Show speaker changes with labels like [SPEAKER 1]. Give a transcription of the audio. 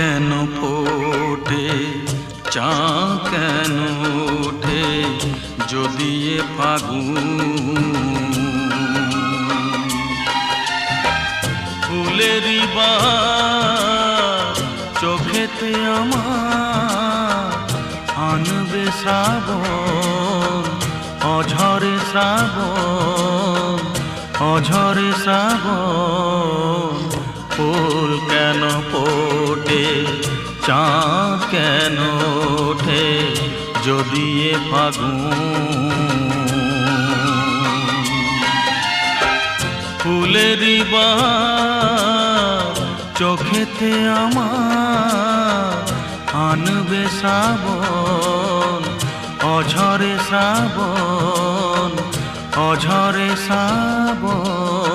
[SPEAKER 1] কেন ফোটে চাঁদ কেন ওঠে যদি এ ফাগুন ফুলেরই বাস চোখেতে আমার আনবে শ্রাবণ অঝরে শ্রাবণ অঝরে শ্রাবণ ফুল কেন ফোটে চাঁদ কেন ওঠে যদি এ ফাগুন ফুলেরই বাস চোখেতে আমার আনবে শ্রাবণ অঝরে শ্রাবণ অঝরে শ্রাবণ